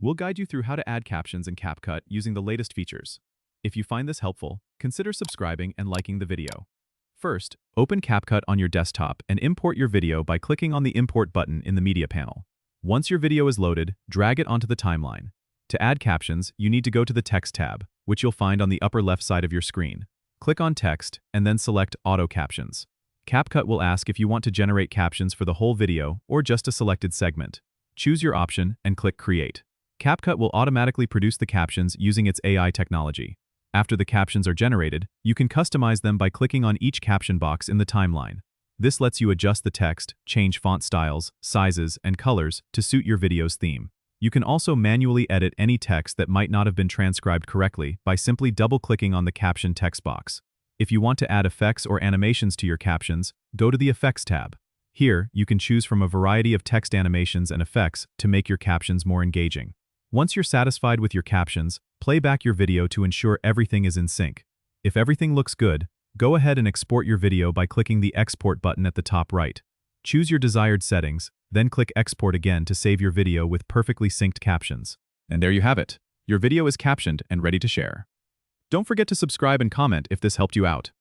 We'll guide you through how to add captions in CapCut using the latest features. If you find this helpful, consider subscribing and liking the video. First, open CapCut on your desktop and import your video by clicking on the Import button in the Media panel. Once your video is loaded, drag it onto the timeline. To add captions, you need to go to the Text tab, which you'll find on the upper left side of your screen. Click on Text and then select Auto Captions. CapCut will ask if you want to generate captions for the whole video or just a selected segment. Choose your option and click Create. CapCut will automatically produce the captions using its AI technology. After the captions are generated, you can customize them by clicking on each caption box in the timeline. This lets you adjust the text, change font styles, sizes, and colors to suit your video's theme. You can also manually edit any text that might not have been transcribed correctly by simply double-clicking on the caption text box. If you want to add effects or animations to your captions, go to the Effects tab. Here, you can choose from a variety of text animations and effects to make your captions more engaging. Once you're satisfied with your captions, play back your video to ensure everything is in sync. If everything looks good, go ahead and export your video by clicking the Export button at the top right. Choose your desired settings, then click Export again to save your video with perfectly synced captions. And there you have it. Your video is captioned and ready to share. Don't forget to subscribe and comment if this helped you out.